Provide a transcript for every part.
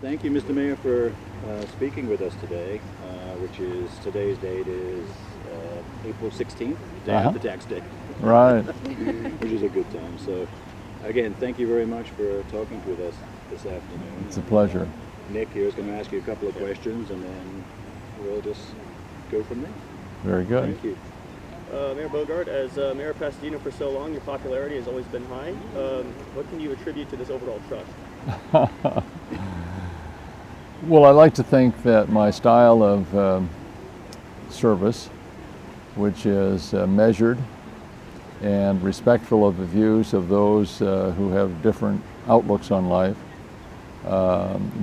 thank you, Mr. Mayor, for speaking with us today, today's date is April 16th, day after tax day. Right. Which is a good time. So, again, thank you very much for talking with us this afternoon. It's a pleasure. Nick here is going to ask you a couple of questions, and then we'll just go from there. Very good. Thank you. Mayor Bogaard, as Mayor of Pasadena for so long, your popularity has always been high. What can you attribute to this overall trust? Well, I like to think that my style of service, which is measured and respectful of the views of those who have different outlooks on life,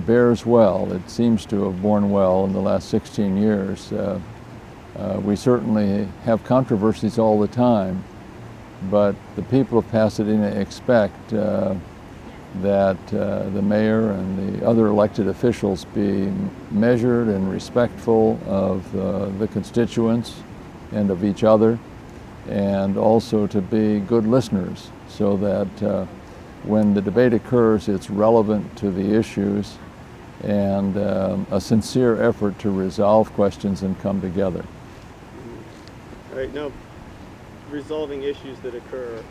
bears well. It seems to have borne well in the last 16 years. We certainly have controversies all the time, but the people of Pasadena expect that the mayor and the other elected officials be measured and respectful of the constituents and of each other, and also to be good listeners so that when the debate occurs, it's relevant to the issues and a sincere effort to resolve questions and come together. All right, now, resolving issues that occur.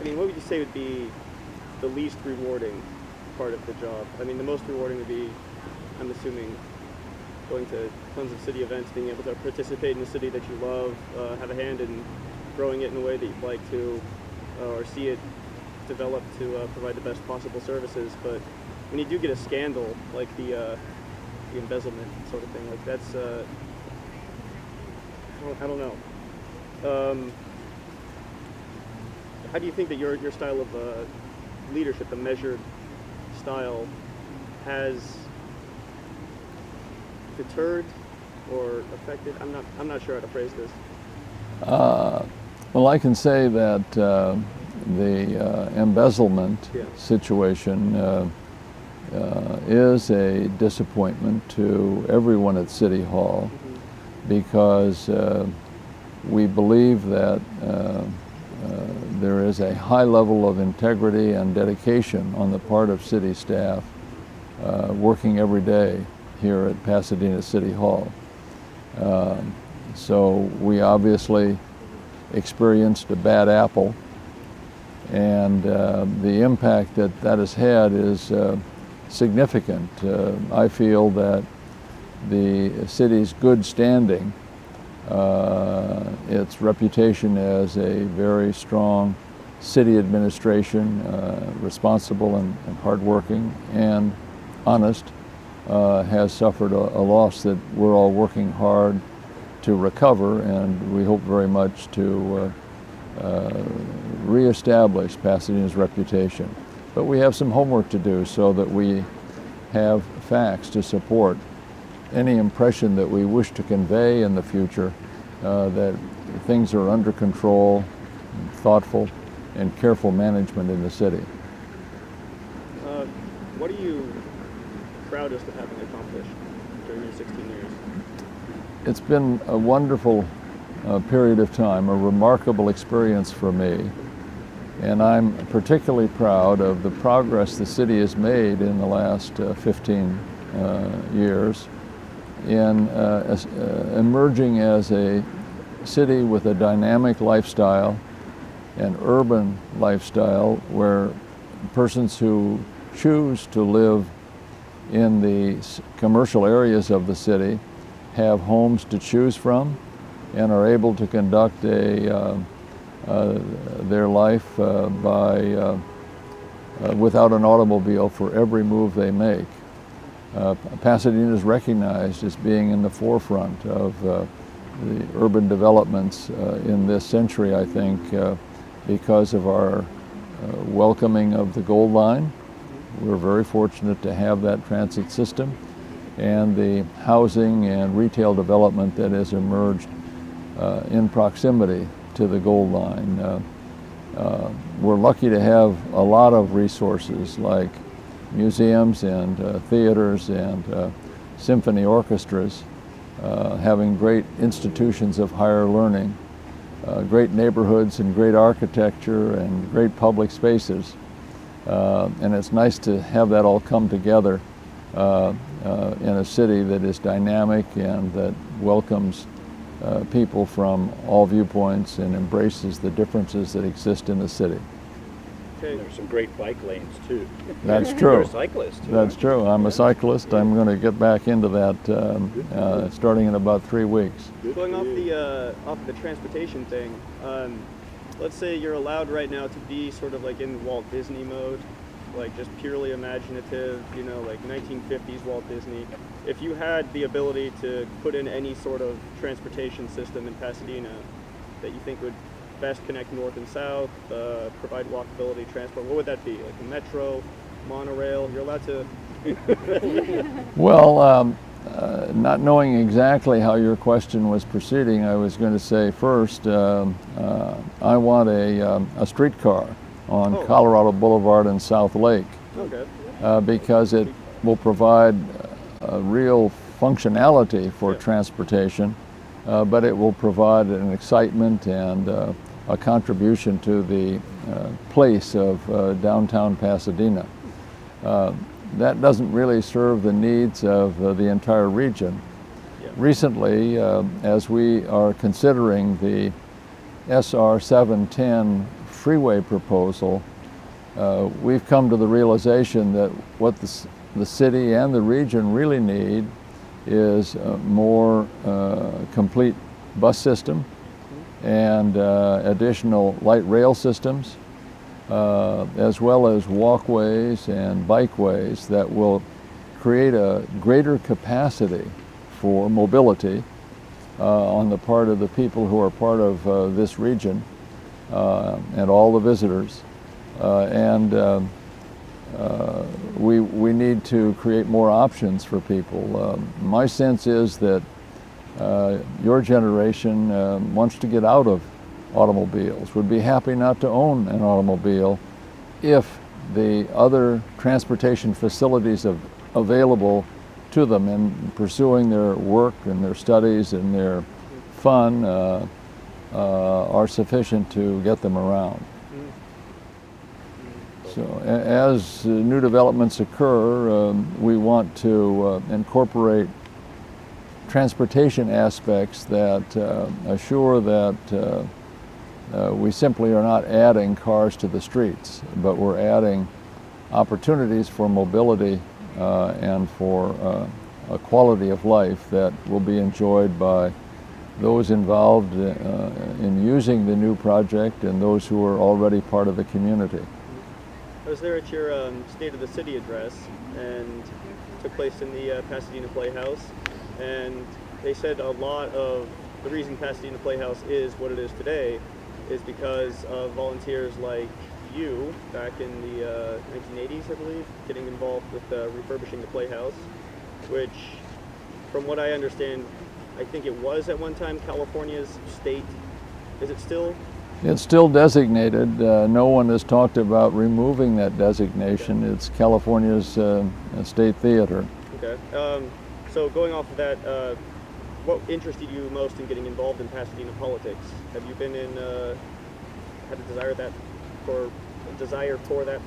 What would you say would be the least rewarding part of the job? The most rewarding would be, I'm assuming, going to tons of city events, being able to participate in the city that you love, have a hand in growing it in a way that you'd like to, or see it develop to provide the best possible services. But when you do get a scandal, like the embezzlement sort of thing, like that's, I don't know. How do you think that your style of leadership, the measured style, has deterred or affected? I'm not sure how to phrase this. Well, I can say that the embezzlement situation is a disappointment to everyone at City Hall, because we believe that there is a high level of integrity and dedication on the part of city staff working every day here at Pasadena City Hall. So we obviously experienced a bad apple, and the impact that has had is significant. I feel that the city's good standing, its reputation as a very strong city administration, responsible and hardworking and honest, has suffered a loss that we're all working hard to recover, and we hope very much to reestablish Pasadena's reputation. But we have some homework to do so that we have facts to support any impression that we wish to convey in the future, that things are under control, thoughtful, and careful management in the city. What are you proudest of having accomplished during your 16 years? It's been a wonderful period of time, a remarkable experience for me, and I'm particularly proud of the progress the city has made in the last 15 years in emerging as a city with a dynamic lifestyle, an urban lifestyle, where persons who choose to live in the commercial areas of the city have homes to choose from and are able to conduct their life without an automobile for every move they make. Pasadena is recognized as being in the forefront of the urban developments in this century, I think, because of our welcoming of the Gold Line. We're very fortunate to have that transit system, and the housing and retail development that has emerged in proximity to the Gold Line. We're lucky to have a lot of resources like museums and theaters and symphony orchestras, having great institutions of higher learning, great neighborhoods and great architecture and great public spaces. And it's nice to have that all come together in a city that is dynamic and that welcomes people from all viewpoints and embraces the differences that exist in the city. Okay. There's some great bike lanes too. That's You're true. a cyclist too. That's true. I'm a cyclist. I'm going to get back into that starting in about 3 weeks. Going off the transportation thing, let's say you're allowed right now to be sort of like in Walt Disney mode, like just purely imaginative, you know, like 1950s Walt Disney. If you had the ability to put in any sort of transportation system in Pasadena that you think would best connect north and south, provide walkability transport, what would that be? Like a metro, monorail? You're allowed to... Well, not knowing exactly how your question was proceeding, I was going to say first, I want a streetcar on Colorado Boulevard and South Lake, because it will provide real functionality for transportation, but it will provide an excitement and a contribution to the place of downtown Pasadena. That doesn't really serve the needs of the entire region. Recently, as we are considering the SR 710 freeway proposal, we've come to the realization that what the city and the region really need is a more complete bus system and additional light rail systems, as well as walkways and bikeways that will create a greater capacity for mobility on the part of the people who are part of this region and all the visitors. We need to create more options for people. My sense is that your generation wants to get out of automobiles, would be happy not to own an automobile if the other transportation facilities available to them in pursuing their work and their studies and their fun are sufficient to get them around. So as new developments occur, we want to incorporate transportation aspects that assure that we simply are not adding cars to the streets, but we're adding opportunities for mobility and for a quality of life that will be enjoyed by those involved in using the new project and those who are already part of the community. I was there at your State of the City address, and took place in the Pasadena Playhouse, and they said a lot of the reason Pasadena Playhouse is what it is today is because of volunteers like you back in the 1980s, I believe, getting involved with refurbishing the Playhouse, which, from what I understand, I think it was at one time California's state. Is it still? It's still designated. No one has talked about removing that designation. It's California's state theater. Okay. So going off of that, what interested you most in getting involved in Pasadena politics? Have you been in, had a desire for that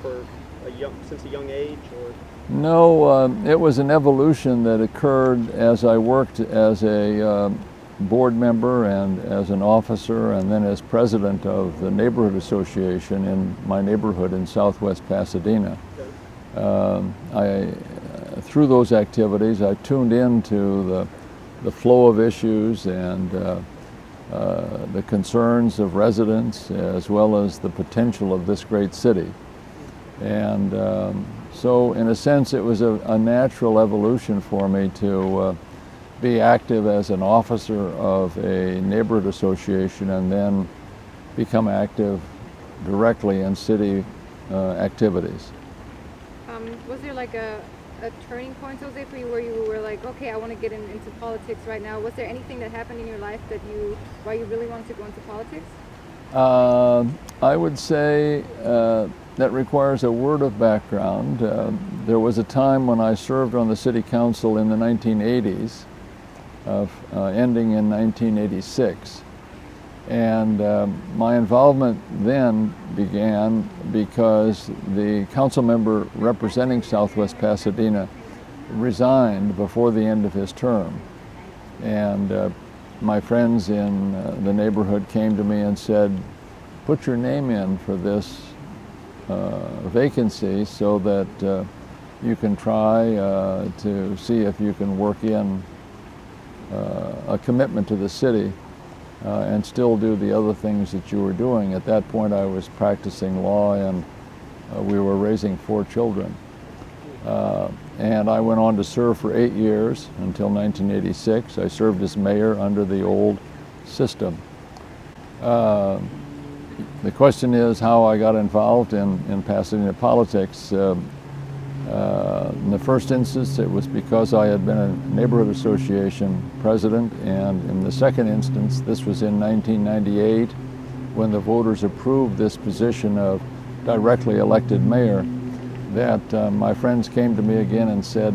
since a young age, or? No, it was an evolution that occurred as I worked as a board member and as an officer and then as president of the neighborhood association in my neighborhood in southwest Pasadena. Okay. Through those activities, I tuned into the flow of issues and the concerns of residents as well as the potential of this great city. And so in a sense it was a natural evolution for me to be active as an officer of a neighborhood association and then become active directly in city activities. Was there like a turning point, Jose, for you where you were like, okay, I want to get into politics right now? Was there anything that happened in your life why you really wanted to go into politics? I would say that requires a word of background. There was a time when I served on the city council in the 1980s, ending in 1986. And my involvement then began because the council member representing Southwest Pasadena resigned before the end of his term. And my friends in the neighborhood came to me and said, put your name in for this vacancy so that you can try to see if you can work in a commitment to the city and still do the other things that you were doing. At that point I was practicing law and we were raising 4 children. And I went on to serve for 8 years until 1986. I served as mayor under the old system. The question is how I got involved in Pasadena politics. In the first instance, it was because I had been a neighborhood association president, and in the second instance, this was in 1998, when the voters approved this position of directly elected mayor, that my friends came to me again and said,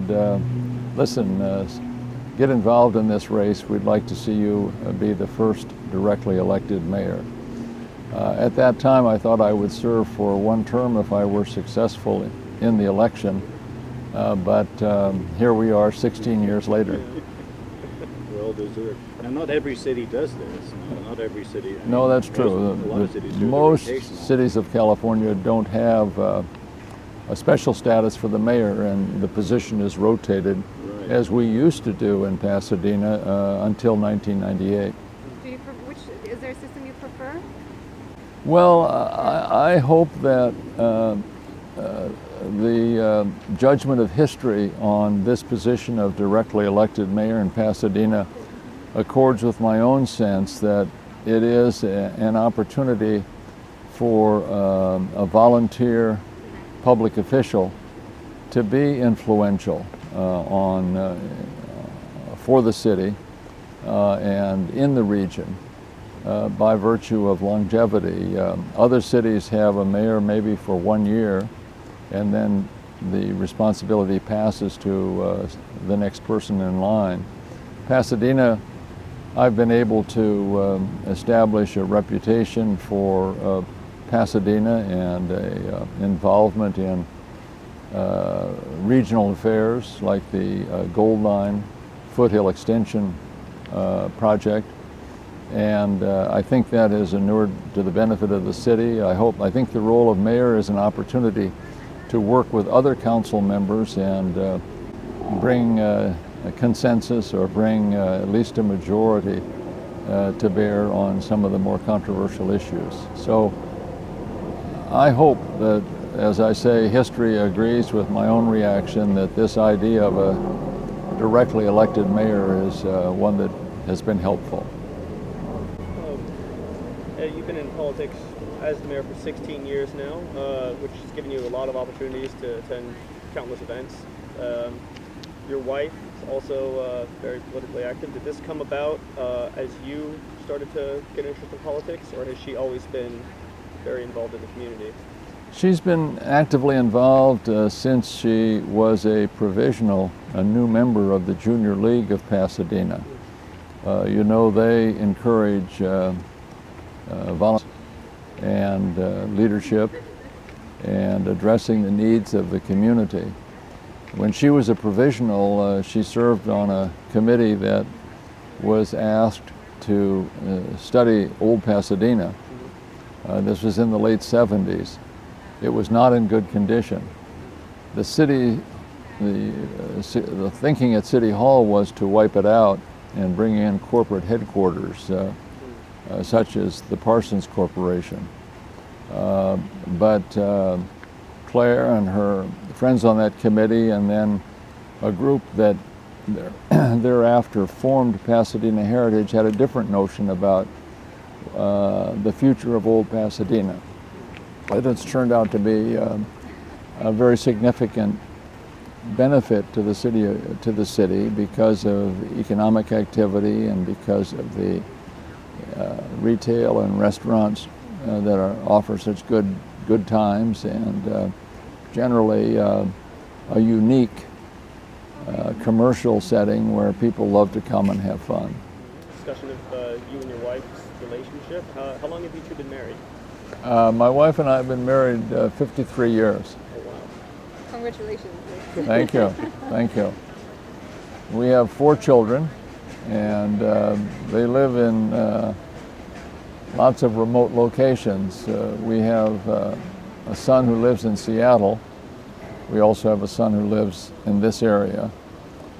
listen, get involved in this race. We'd like to see you be the first directly elected mayor. At that time, I thought I would serve for 1 term if I were successful in the election, but here we are 16 years later. Well deserved. And not every city does this. Not every city. No, that's true. A lot of cities do. Most cities of California don't have a special status for the mayor, and the position is rotated, Right. as we used to do in Pasadena until 1998. Is there a system you prefer? Well, I hope that the judgment of history on this position of directly elected mayor in Pasadena accords with my own sense that it is an opportunity for a volunteer public official to be influential for the city and in the region. By virtue of longevity. Other cities have a mayor maybe for 1 year, and then the responsibility passes to the next person in line. Pasadena, I've been able to establish a reputation for Pasadena and a involvement in regional affairs like the Gold Line Foothill Extension project. And I think that is inured to the benefit of the city. I think the role of mayor is an opportunity to work with other council members and bring a consensus or bring at least a majority to bear on some of the more controversial issues. So I hope that, as I say, history agrees with my own reaction that this idea of a directly elected mayor is one that has been helpful. You've been in politics as the mayor for 16 years now, which has given you a lot of opportunities to attend countless events. Your wife is also very politically active. Did this come about as you started to get interested in politics, or has she always been very involved in the community? She's been actively involved since she was a new member of the Junior League of Pasadena. You know, they encourage volunteer and leadership and addressing the needs of the community. When she was a provisional, she served on a committee that was asked to study Old Pasadena. This was in the late 70s. It was not in good condition. The city, the thinking at City Hall was to wipe it out and bring in corporate headquarters, such as the Parsons Corporation. But Claire and her friends on that committee, and then a group that thereafter formed Pasadena Heritage, had a different notion about the future of Old Pasadena. It's turned out to be a very significant benefit to the city because of economic activity and because of the retail and restaurants that offer such good times, and generally a unique commercial setting where people love to come and have fun. It's discussion of you and your wife's relationship. How long have you two been married? My wife and I have been married 53 years. Oh, wow. Congratulations. Thank you. Thank you. We have 4 children, and they live in lots of remote locations. We have a son who lives in Seattle. We also have a son who lives in this area.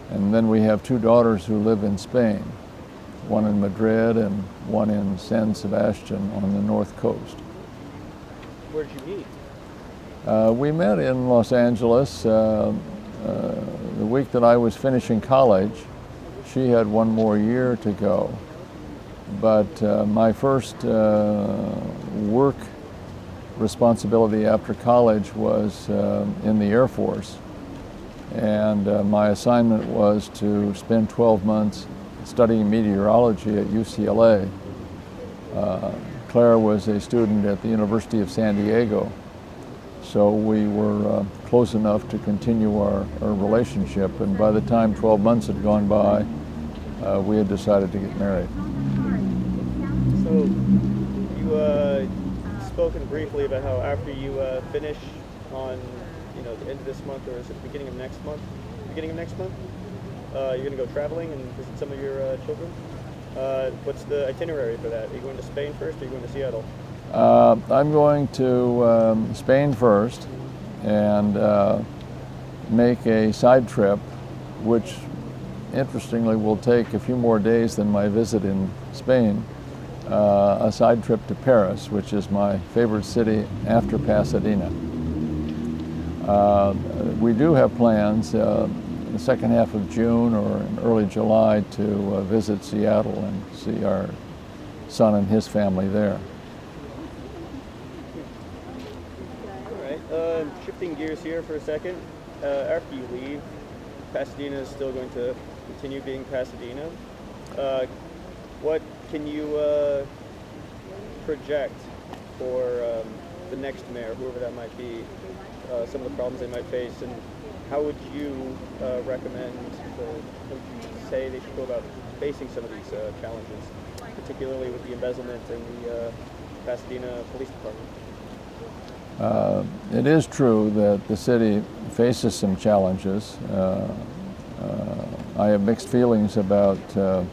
And then we have 2 daughters who live in Spain, one in Madrid and one in San Sebastian on the north coast. Where did you meet? We met in Los Angeles the week that I was finishing college. She had 1 more year to go. But my first work responsibility after college was in the Air Force. And my assignment was to spend 12 months studying meteorology at UCLA. Claire was a student at the University of San Diego, so we were close enough to continue our relationship, and by the time 12 months had gone by, we had decided to get married. So you spoken briefly about how after you finish on the end of this month, or is it the beginning of next month? You're going to go traveling and visit some of your children. What's the itinerary for that? Are you going to Spain first, or are you going to Seattle? I'm going to Spain first and make a side trip, which interestingly will take a few more days than my visit in Spain, a side trip to Paris, which is my favorite city after Pasadena. We do have plans in the second half of June or in early July to visit Seattle and see our son and his family there. All right. Shifting gears here for a second. After you leave, Pasadena is still going to continue being Pasadena. What can you project for the next mayor, whoever that might be, some of the problems they might face, and how would you recommend, say they should go about facing some of these challenges, particularly with the embezzlement and the Pasadena Police Department? It is true that the city faces some challenges. I have mixed feelings about the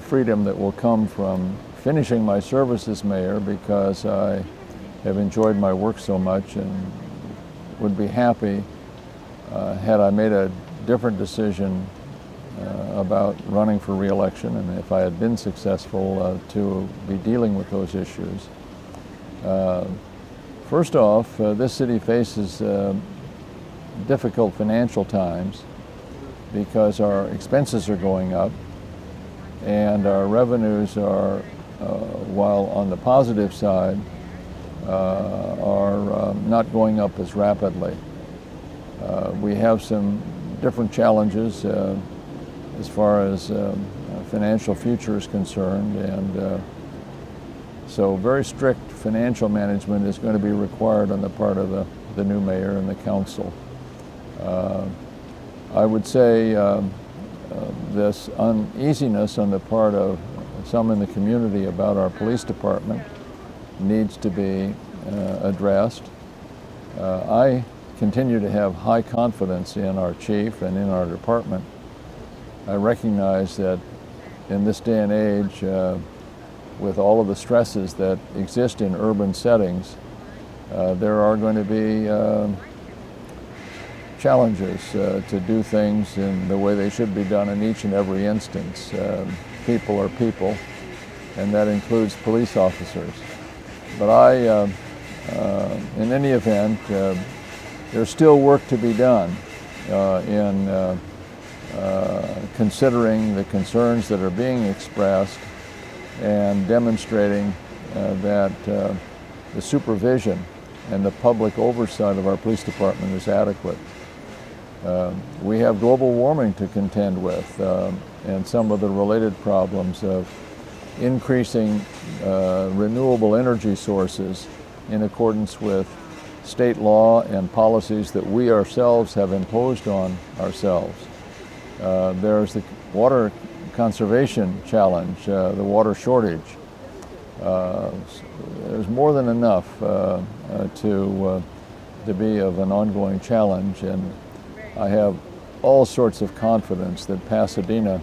freedom that will come from finishing my service as mayor, because I have enjoyed my work so much and would be happy had I made a different decision about running for re-election, and if I had been successful to be dealing with those issues. First off, this city faces difficult financial times because our expenses are going up and our revenues are, while on the positive side, are not going up as rapidly. We have some different challenges as far as financial future is concerned, and so very strict financial management is going to be required on the part of the new mayor and the council. I would say this uneasiness on the part of some in the community about our police department needs to be addressed. I continue to have high confidence in our chief and in our department. I recognize that in this day and age, with all of the stresses that exist in urban settings, there are going to be challenges to do things in the way they should be done in each and every instance. People are people, and that includes police officers. But in any event, there's still work to be done in considering the concerns that are being expressed and demonstrating that the supervision and the public oversight of our police department is adequate. We have global warming to contend with and some of the related problems of increasing renewable energy sources in accordance with state law and policies that we ourselves have imposed on ourselves. There's the water conservation challenge, the water shortage. There's more than enough to be of an ongoing challenge, and I have all sorts of confidence that Pasadena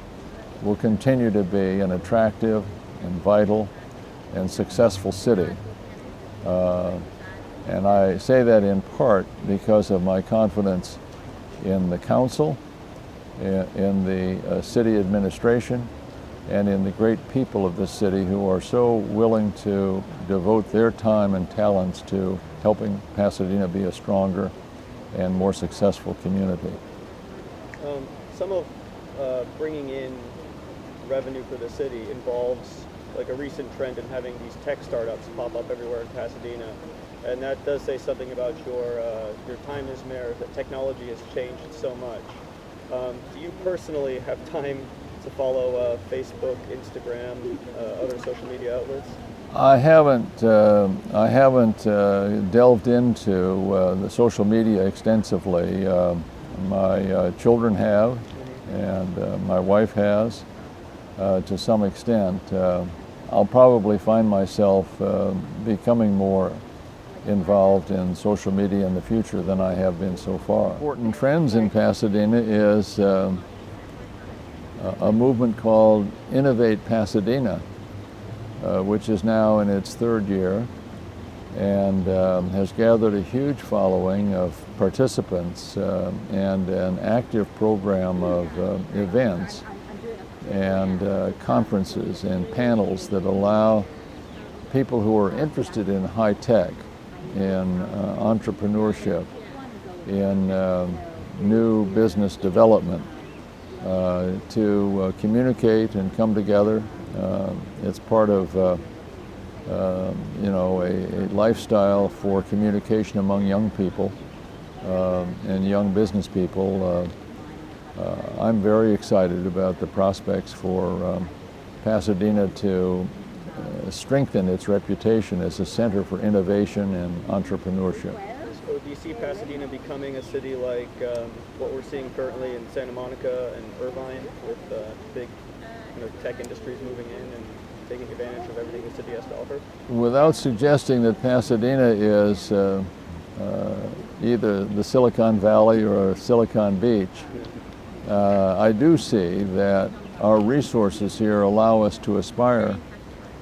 will continue to be an attractive and vital and successful city. And I say that in part because of my confidence in the council, in the city administration, and in the great people of this city who are so willing to devote their time and talents to helping Pasadena be a stronger and more successful community. Some of bringing in revenue for the city involves like a recent trend in having these tech startups pop up everywhere in Pasadena, and that does say something about your time as mayor, that technology has changed so much. Do you personally have time to follow Facebook, Instagram, other social media outlets? I haven't delved into the social media extensively. My children have, and my wife has, to some extent. I'll probably find myself becoming more involved in social media in the future than I have been so far. Important trends in Pasadena is a movement called Innovate Pasadena, which is now in its third year and has gathered a huge following of participants and an active program of events and conferences and panels that allow people who are interested in high tech, in entrepreneurship, in new business development, to communicate and come together. It's part of a lifestyle for communication among young people and young business people. I'm very excited about the prospects for Pasadena to strengthen its reputation as a center for innovation and entrepreneurship. So do you see Pasadena becoming a city like what we're seeing currently in Santa Monica and Irvine, with big tech industries moving in and taking advantage of everything the city has to offer? Without suggesting that Pasadena is either the Silicon Valley or Silicon Beach, I do see that our resources here allow us to aspire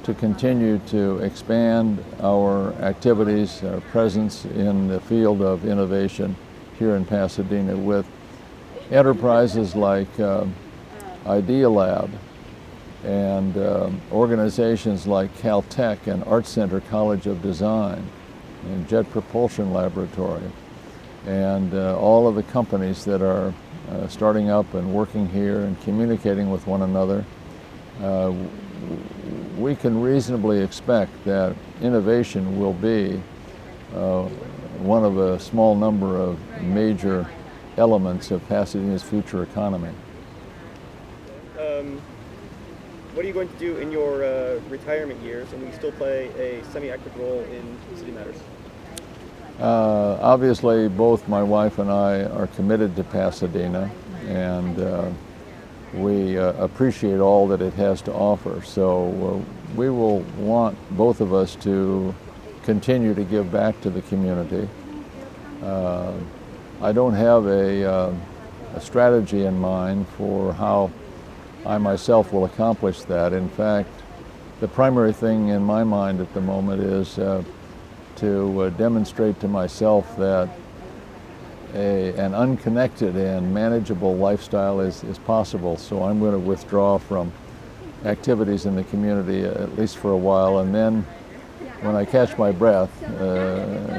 to continue to expand our activities, our presence in the field of innovation here in Pasadena with enterprises like Idea Lab and organizations like Caltech and Art Center College of Design and Jet Propulsion Laboratory, and all of the companies that are starting up and working here and communicating with one another. We can reasonably expect that innovation will be one of a small number of major elements of Pasadena's future economy. What are you going to do in your retirement years, and will you still play a semi-active role in city matters? Obviously, both my wife and I are committed to Pasadena, and we appreciate all that it has to offer. So we will want both of us to continue to give back to the community. I don't have a strategy in mind for how I myself will accomplish that. In fact, the primary thing in my mind at the moment is to demonstrate to myself that an unconnected and manageable lifestyle is possible. So I'm going to withdraw from activities in the community at least for a while, and then when I catch my breath,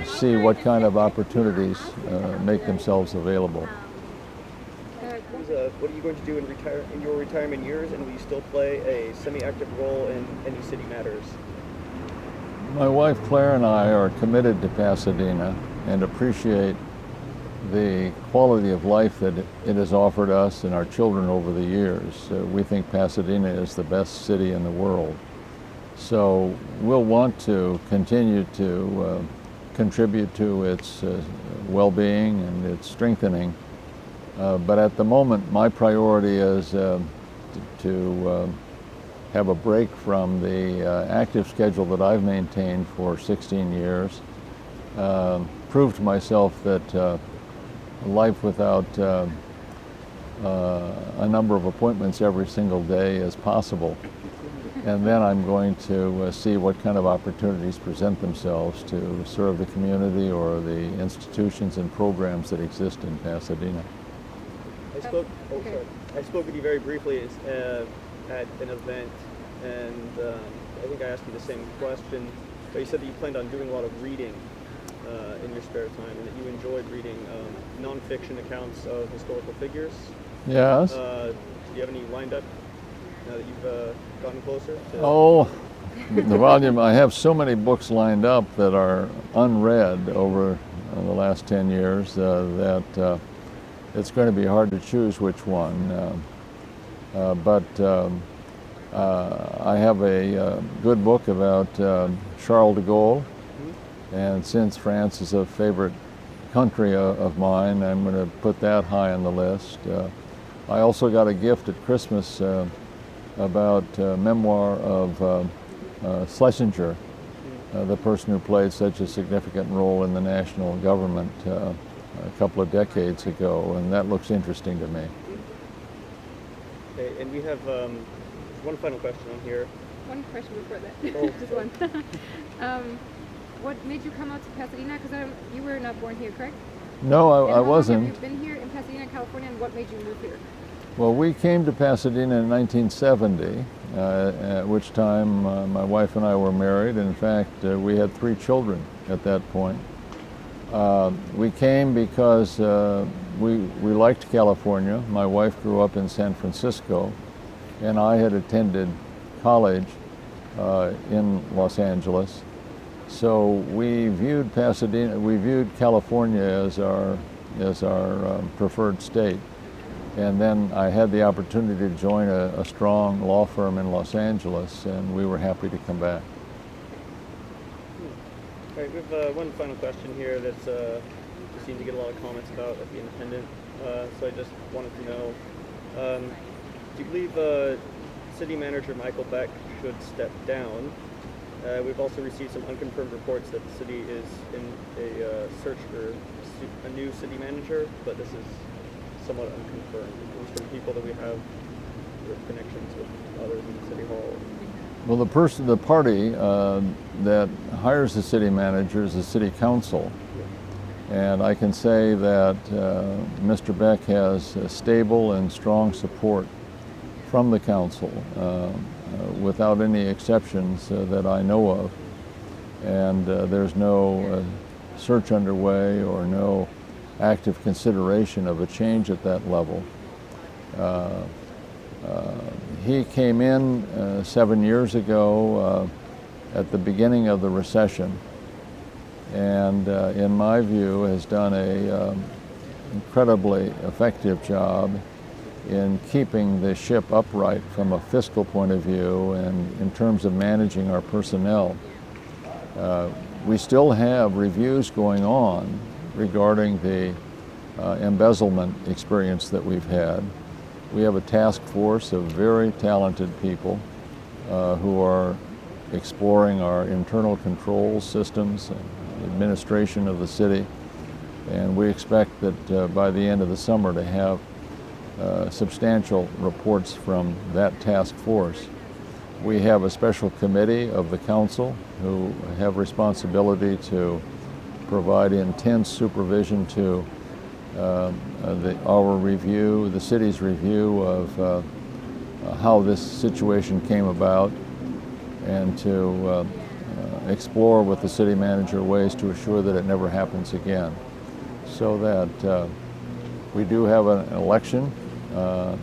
see what kind of opportunities make themselves available. What are you going to do in your retirement years, and will you still play a semi-active role in any city matters? My wife Claire and I are committed to Pasadena and appreciate the quality of life that it has offered us and our children over the years. We think Pasadena is the best city in the world. So we'll want to continue to contribute to its well-being and its strengthening. But at the moment, my priority is to have a break from the active schedule that I've maintained for 16 years, prove to myself that life without a number of appointments every single day is possible. And then I'm going to see what kind of opportunities present themselves to serve the community or the institutions and programs that exist in Pasadena. I spoke with you very briefly at an event, and I think I asked you the same question, but you said that you planned on doing a lot of reading in your spare time, and that you enjoyed reading nonfiction accounts of historical figures. Yes. Do you have any lined up now that you've gotten closer? Oh, the volume, I have so many books lined up that are unread over the last 10 years that it's going to be hard to choose which one. But I have a good book about Charles de Gaulle, and since France is a favorite country of mine, I'm going to put that high on the list. I also got a gift at Christmas about a memoir of Schlesinger, the person who played such a significant role in the national government a couple of decades ago, and that looks interesting to me. Okay, and we have one final question on here. One question before that. Oh, Just one. What made you come out to Pasadena? Because you were not born here, correct? No, And I how long wasn't. Have you been here in Pasadena, California, and what made you move here? Well, we came to Pasadena in 1970, at which time my wife and I were married. In fact, we had 3 children at that point. We came because we liked California. My wife grew up in San Francisco, and I had attended college in Los Angeles. So we viewed California as our preferred state. And then I had the opportunity to join a strong law firm in Los Angeles, and we were happy to come back. All right, we have one final question here that's we seem to get a lot of comments about at the Independent. So I just wanted to know, do you believe City Manager Michael Beck should step down? We've also received some unconfirmed reports that the city is in a search for a new city manager, but this is somewhat unconfirmed. At least from people that we have with connections with others in City Hall. Well, the party that hires the city manager is the city council. And I can say that Mr. Beck has stable and strong support from the council, without any exceptions that I know of. And there's no search underway or no active consideration of a change at that level. He came in 7 years ago at the beginning of the recession, and in my view has done a incredibly effective job in keeping the ship upright from a fiscal point of view and in terms of managing our personnel. We still have reviews going on regarding the embezzlement experience that we've had. We have a task force of very talented people who are exploring our internal control systems and administration of the city, and we expect that by the end of the summer to have substantial reports from that task force. We have a special committee of the council who have responsibility to provide intense supervision to our review, the city's review of how this situation came about, and to explore with the city manager ways to assure that it never happens again. So that we do have an election and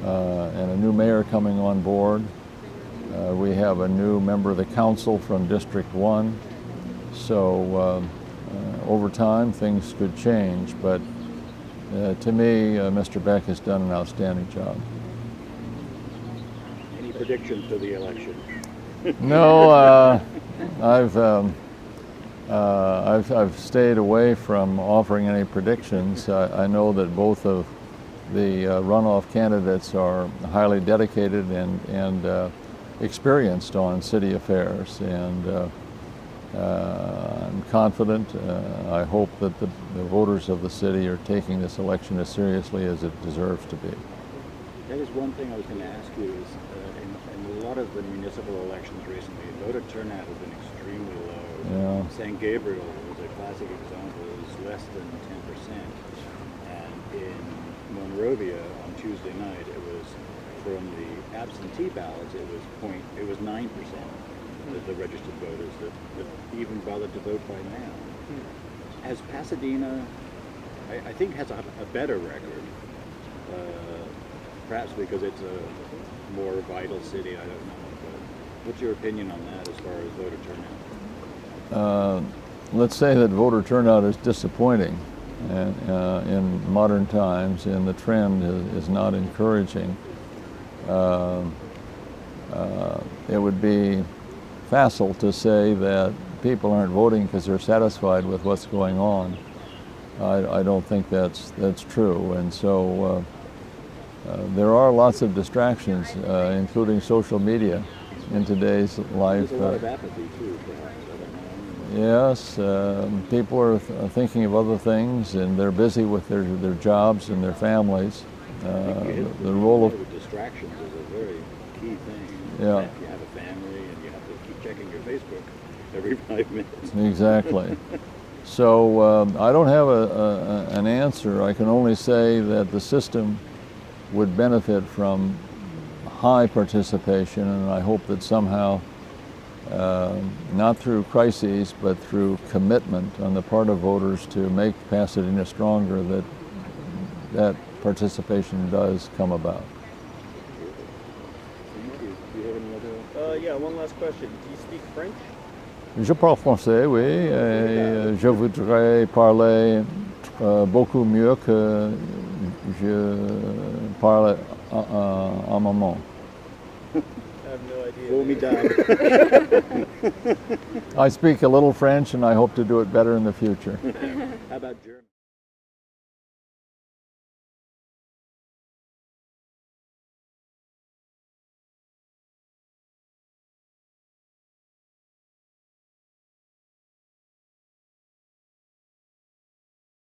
a new mayor coming on board. We have a new member of the council from District 1. So over time things could change, but to me, Mr. Beck has done an outstanding job. Any predictions for the election? No, I've stayed away from offering any predictions. I know that both of the runoff candidates are highly dedicated and experienced on city affairs, and I'm confident. I hope that the voters of the city are taking this election as seriously as it deserves to be. That is one thing I was going to ask you is in a lot of the municipal elections recently, voter turnout has been extremely low. Yeah. San Gabriel was a classic example. It was less than 10%. And in Monrovia on Tuesday night, it was from the absentee ballots, it was 9% of the registered voters that even bothered to vote by mail. Has Pasadena, I think, has a better record, perhaps because it's a more vital city, I don't know. But what's your opinion on that as far as voter turnout? Let's say that voter turnout is disappointing in modern times, and the trend is not encouraging. It would be facile to say that people aren't voting because they're satisfied with what's going on. I don't think that's true, and so there are lots of distractions, including social media, in today's life. There's a lot of apathy too, perhaps. I don't know. Yes, people are thinking of other things, and they're busy with their jobs and their families. The role of distractions is a very key thing. Yeah. If you have a family and you have to keep checking your Facebook every 5 minutes. Exactly. So I don't have an answer. I can only say that the system would benefit from high participation, and I hope that somehow, not through crises, but through commitment on the part of voters to make Pasadena stronger, that participation does come about. Thank you. Do you have any other? Yeah, one last question. Do you speak French? Je parle français, oui, et je voudrais parler beaucoup mieux que je parle en moment. I have no idea. Hold me down. I speak a little French, and I hope to do it better in the future.